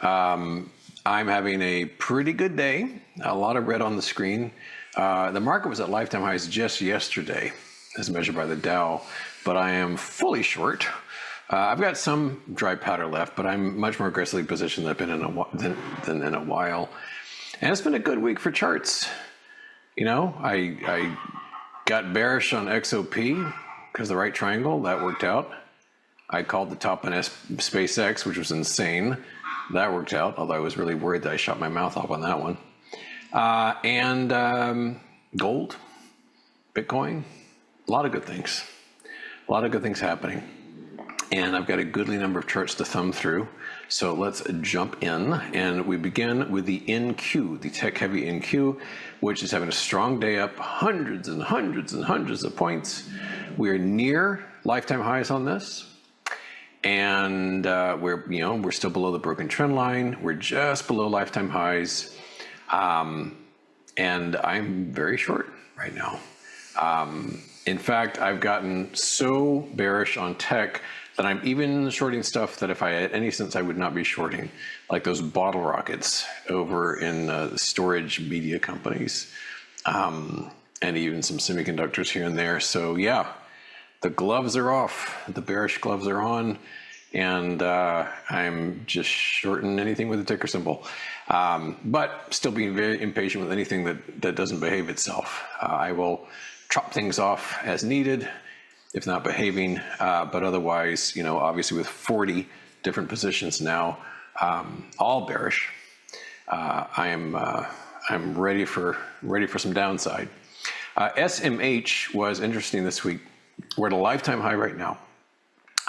I'm having a pretty good day. A lot of red on the screen. The market was at lifetime highs just yesterday, as measured by the Dow, but I am fully short. I've got some dry powder left, but I'm much more aggressively positioned than I've been than in a while. And it's been a good week for charts. You know, I got bearish on XOP because the right triangle, that worked out. I called the top on SpaceX, which was insane. That worked out, although I was really worried that I shot my mouth off on that one. Gold, Bitcoin, a lot of good things. A lot of good things happening. And I've got a goodly number of charts to thumb through. So let's jump in. And we begin with the NQ, the tech-heavy NQ, which is having a strong day up, hundreds and hundreds and hundreds of points. We're near lifetime highs on this. And we're still below the broken trend line. We're just below lifetime highs. And I'm very short right now. In fact, I've gotten so bearish on tech that I'm even shorting stuff that if I had any sense I would not be shorting, like those bottle rockets over in storage media companies, and even some semiconductors here and there. So yeah, the gloves are off, the bearish gloves are on, and I'm just shorting anything with a ticker symbol. But still being very impatient with anything that doesn't behave itself. I will chop things off as needed, if not behaving, but otherwise, you know, obviously with 40 different positions now, all bearish, I'm ready for some downside. SMH was interesting this week. We're at a lifetime high right now.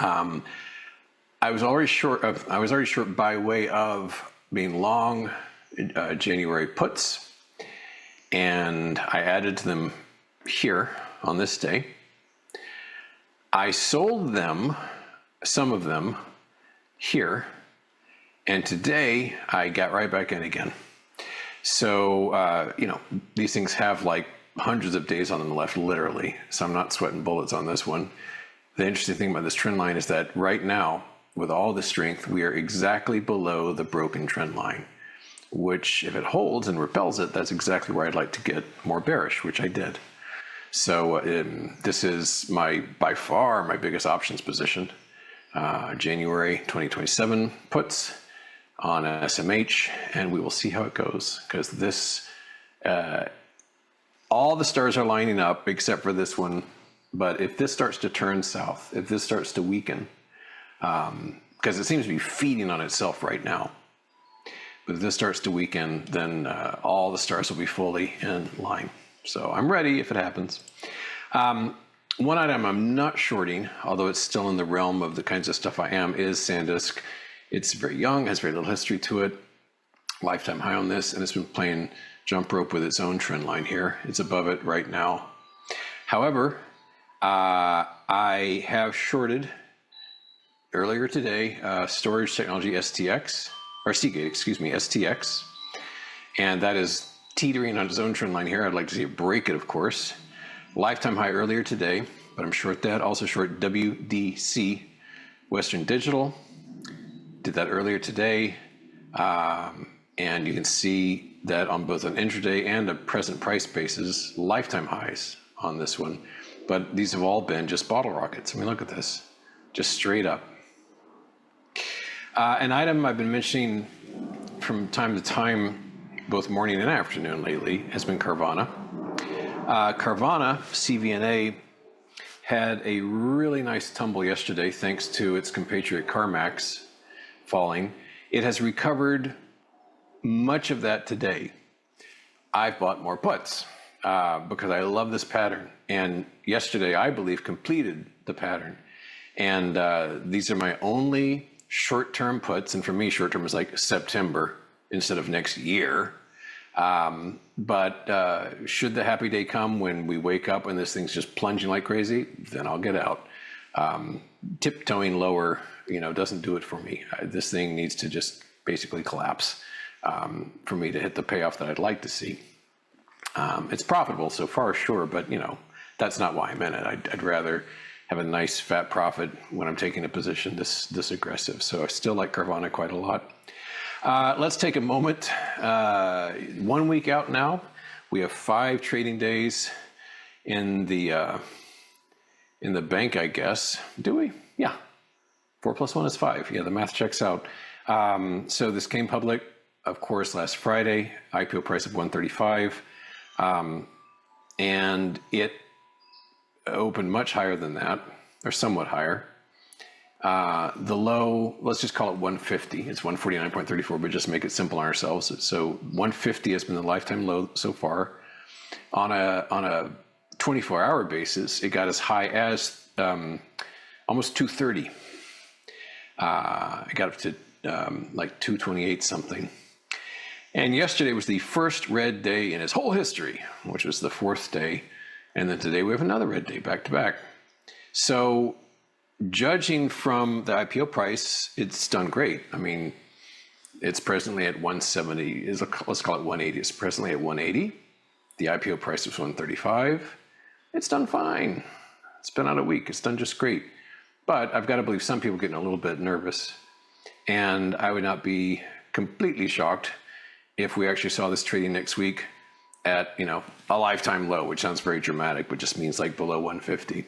I was already short by way of being long January puts, and I added to them here on this day. I sold them, some of them, here, and today I got right back in again. So, you know, these things have like hundreds of days on them left, literally, so I'm not sweating bullets on this one. The interesting thing about this trend line is that right now, with all the strength, we are exactly below the broken trend line, which if it holds and repels it, that's exactly where I'd like to get more bearish, which I did. So this is by far my biggest options position. January 2027 puts on SMH, and we will see how it goes, because this, all the stars are lining up except for this one. But if this starts to turn south, if this starts to weaken, because it seems to be feeding on itself right now, but if this starts to weaken, then all the stars will be fully in line. So I'm ready if it happens. One item I'm not shorting, although it's still in the realm of the kinds of stuff I am, is SanDisk. It's very young, has very little history to it. Lifetime high on this, and it's been playing jump rope with its own trend line here. It's above it right now. However, I have shorted earlier today storage technology STX, or Seagate, excuse me, STX, and that is teetering on its own trend line here. I'd like to see it break it, of course. Lifetime high earlier today, but I'm short that. Also short WDC, Western Digital. Did that earlier today. And you can see that on both an intraday and a present price basis, lifetime highs on this one. But these have all been just bottle rockets. I mean, look at this, just straight up. An item I've been mentioning from time to time, both morning and afternoon lately, has been Carvana. Carvana, CVNA, had a really nice tumble yesterday thanks to its compatriot CarMax falling. It has recovered much of that today. I've bought more puts because I love this pattern. And yesterday, I believe, completed the pattern. And these are my only short-term puts. And for me, short-term is like September instead of next year. But should the happy day come when we wake up and this thing's just plunging like crazy, then I'll get out. Tiptoeing lower, you know, doesn't do it for me. This thing needs to just basically collapse for me to hit the payoff that I'd like to see. It's profitable so far, sure, but you know, that's not why I'm in it. I'd rather have a nice fat profit when I'm taking a position this aggressive. So I still like Carvana quite a lot. Let's take a moment. 1 week out now. We have 5 trading days in the bank, I guess. Do we? Yeah. 4 plus 1 is 5. Yeah, the math checks out. So this came public, of course, last Friday. IPO price of 135, and it opened much higher than that, or somewhat higher. The low, let's just call it 150. It's 149.34, but just make it simple on ourselves. So 150 has been the lifetime low so far. On a 24-hour basis, it got as high as almost 230. It got up to like 228 something. And yesterday was the first red day in its whole history, which was the 4th day. And then today we have another red day back to back. So judging from the IPO price, it's done great. I mean, it's presently at 170. Let's call it 180. It's presently at 180. The IPO price was 135. It's done fine. It's been out a week. It's done just great. But I've got to believe some people are getting a little bit nervous. And I would not be completely shocked if we actually saw this trading next week at, a lifetime low, which sounds very dramatic, but just means like below 150.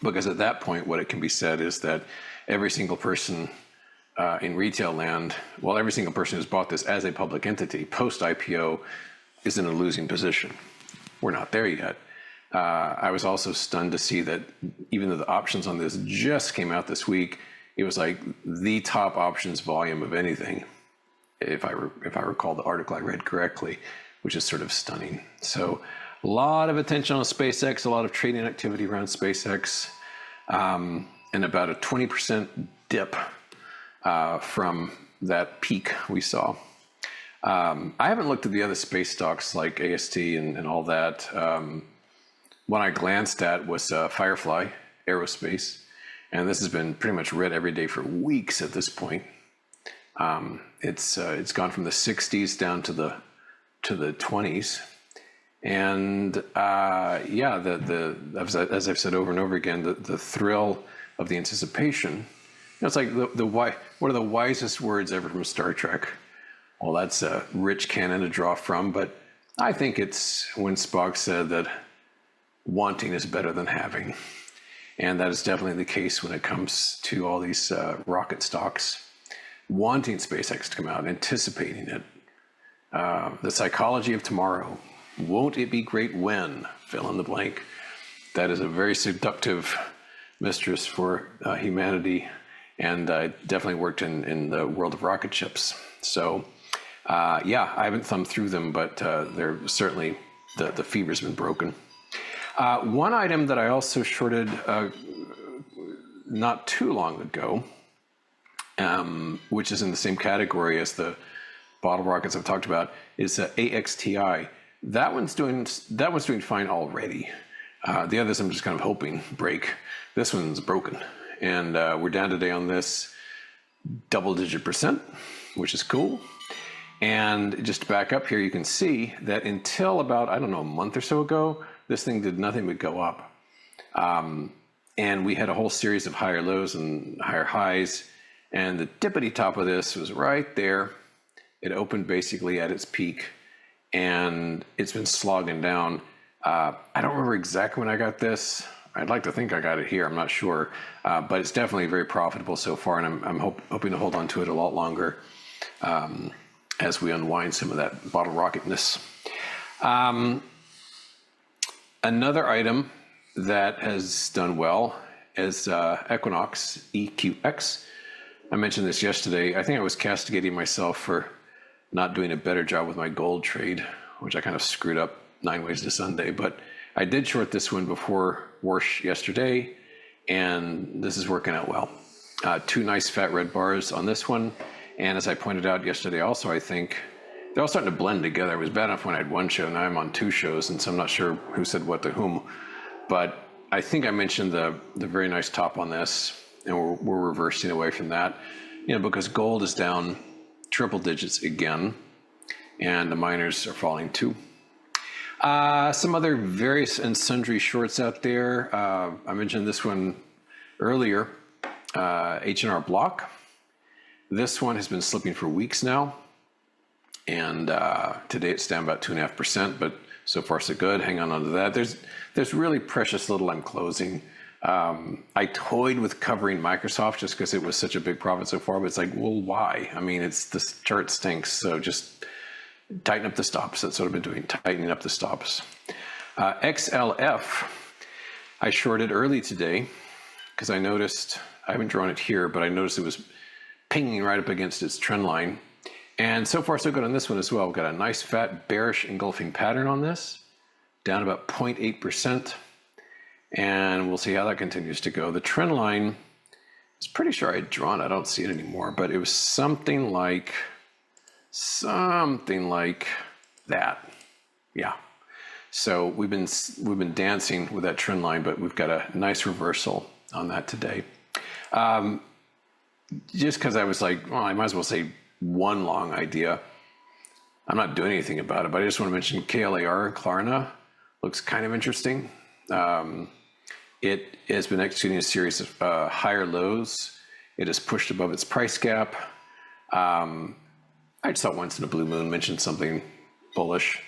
Because at that point, what it can be said is that every single person in retail land, well, every single person who's bought this as a public entity post-IPO is in a losing position. We're not there yet. I was also stunned to see that even though the options on this just came out this week, it was like the top options volume of anything, if I recall the article I read correctly, which is sort of stunning. So a lot of attention on SpaceX, a lot of trading activity around SpaceX, and about a 20% dip from that peak we saw. I haven't looked at the other space stocks like AST and all that. One I glanced at was Firefly Aerospace, and this has been pretty much read every day for weeks at this point. It's gone from the 60s down to the 20s, and as I've said over and over again, the thrill of the anticipation. It's like the why. What are the wisest words ever from Star Trek? Well, that's a rich canon to draw from, but I think it's when Spock said that wanting is better than having. And that is definitely the case when it comes to all these rocket stocks. Wanting SpaceX to come out, anticipating it. The psychology of tomorrow. Won't it be great when? Fill in the blank. That is a very seductive mistress for humanity, and definitely worked in the world of rocket ships. So, I haven't thumbed through them, but they're certainly, the fever's been broken. One item that I also shorted not too long ago, which is in the same category as the bottle rockets I've talked about, is AXTI. That one's doing fine already. The others I'm just kind of hoping break. This one's broken, and we're down today on this double-digit %, which is cool. And just to back up here, you can see that until about, a month or so ago, this thing did nothing but go up. And we had a whole series of higher lows and higher highs. And the tippity top of this was right there. It opened basically at its peak, and it's been slogging down. I don't remember exactly when I got this. I'd like to think I got it here. I'm not sure. But it's definitely very profitable so far, and I'm hoping to hold on to it a lot longer as we unwind some of that bottle rocketness. Another item that has done well is Equinox, EQX. I mentioned this yesterday. I think I was castigating myself for not doing a better job with my gold trade, which I kind of screwed up 9 ways to Sunday. But I did short this one before Warsh yesterday, and this is working out well. 2 nice fat red bars on this one. And as I pointed out yesterday also, I think they're all starting to blend together. It was bad enough when I had 1 show. Now I'm on 2 shows, and so I'm not sure who said what to whom. But I think I mentioned the very nice top on this, and we're reversing away from that, because gold is down triple digits again, and the miners are falling too. Some other various and sundry shorts out there. I mentioned this one earlier, H&R Block. This one has been slipping for weeks now. And today it's down about 2.5%, but so far so good. Hang on to that. There's really precious little I'm closing. I toyed with covering Microsoft just because it was such a big profit so far, but it's like, well, why? I mean, this chart stinks, so just tighten up the stops. That's what I've been doing, tightening up the stops. XLF, I shorted early today because I noticed, I haven't drawn it here, but I noticed it was pinging right up against its trend line. And so far so good on this one as well. We've got a nice fat bearish engulfing pattern on this, down about 0.8%. And we'll see how that continues to go. The trend line is pretty sure I had drawn it. I don't see it anymore, but it was something like that. Yeah. So we've been dancing with that trend line, but we've got a nice reversal on that today. Just because I was like, well, I might as well say one long idea. I'm not doing anything about it, but I just want to mention KLAR, Klarna, looks kind of interesting. It has been executing a series of higher lows. It has pushed above its price gap. I just thought once in a blue moon mentioned something bullish.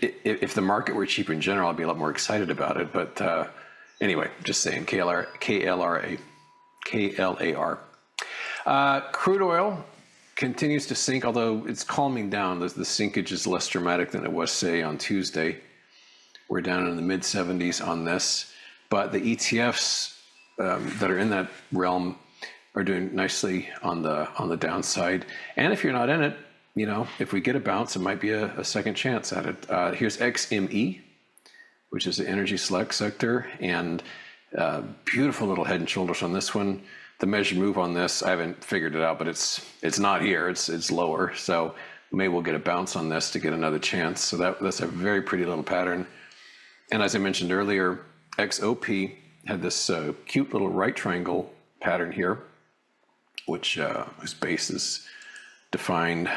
If the market were cheap in general, I'd be a lot more excited about it. But anyway, just saying KLAR. Crude oil continues to sink, although it's calming down. The sinkage is less dramatic than it was, say, on Tuesday. We're down in the mid 70s on this, but the ETFs that are in that realm are doing nicely on the downside. And if you're not in it, you know, if we get a bounce, it might be a second chance at it. Here's XME, which is the energy select sector, and beautiful little head and shoulders on this one. The measured move on this, I haven't figured it out, but it's not here. It's lower, so maybe we'll get a bounce on this to get another chance. So that's a very pretty little pattern. And as I mentioned earlier, XOP had this cute little right triangle pattern here, which whose base is defined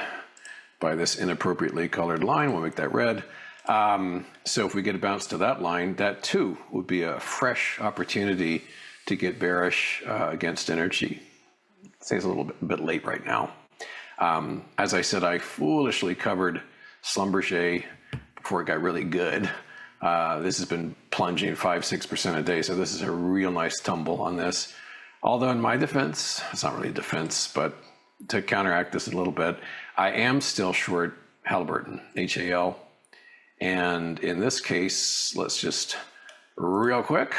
by this inappropriately colored line. We'll make that red. So if we get a bounce to that line, that too would be a fresh opportunity to get bearish against energy. I'd say it's a little bit late right now. As I said, I foolishly covered Schlumberger before it got really good. This has been plunging 5-6% a day, so this is a real nice tumble on this. Although in my defense, it's not really a defense, but to counteract this a little bit, I am still short Halliburton, HAL. And in this case, let's just real quick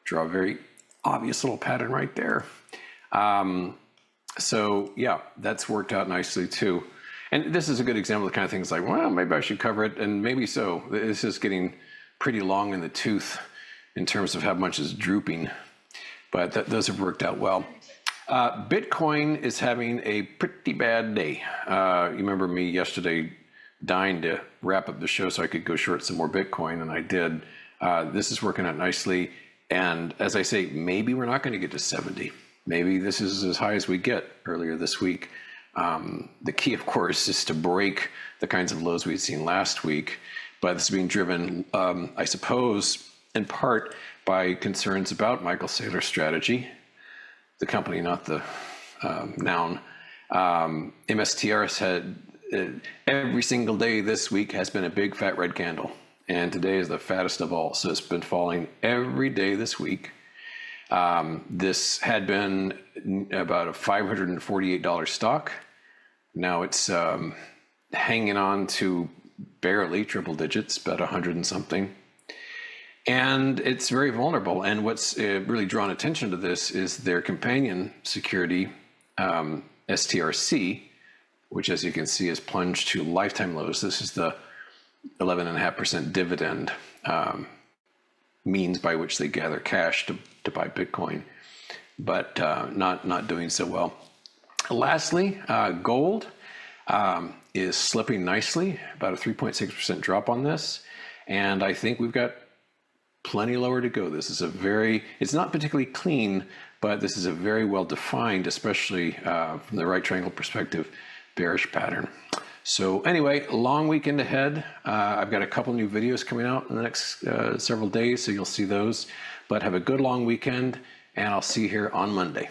draw a very obvious little pattern right there. So yeah, that's worked out nicely too. And this is a good example of the kind of things like, well, maybe I should cover it, and maybe so. This is getting pretty long in the tooth in terms of how much is drooping, but those have worked out well. Bitcoin is having a pretty bad day. You remember me yesterday dying to wrap up the show so I could go short some more Bitcoin, and I did. This is working out nicely. And as I say, maybe we're not going to get to 70. Maybe this is as high as we get earlier this week. The key, of course, is to break the kinds of lows we'd seen last week. But this is being driven, I suppose, in part by concerns about MicroStrategy, the company, not the noun. MSTR said every single day this week has been a big fat red candle. And today is the fattest of all. So it's been falling every day this week. This had been about a $548 stock. Now it's hanging on to barely triple digits, about 100 and something. And it's very vulnerable. And what's really drawn attention to this is their companion security, STRC, which, as you can see, has plunged to lifetime lows. This is the 11.5% dividend means by which they gather cash to buy Bitcoin, but not doing so well. Lastly, gold is slipping nicely, about a 3.6% drop on this, and I think we've got plenty lower to go. This is it's not particularly clean, but this is a very well defined, especially from the right triangle perspective, bearish pattern. So anyway, long weekend ahead. I've got a couple new videos coming out in the next several days, so you'll see those. But have a good long weekend, and I'll see you here on Monday.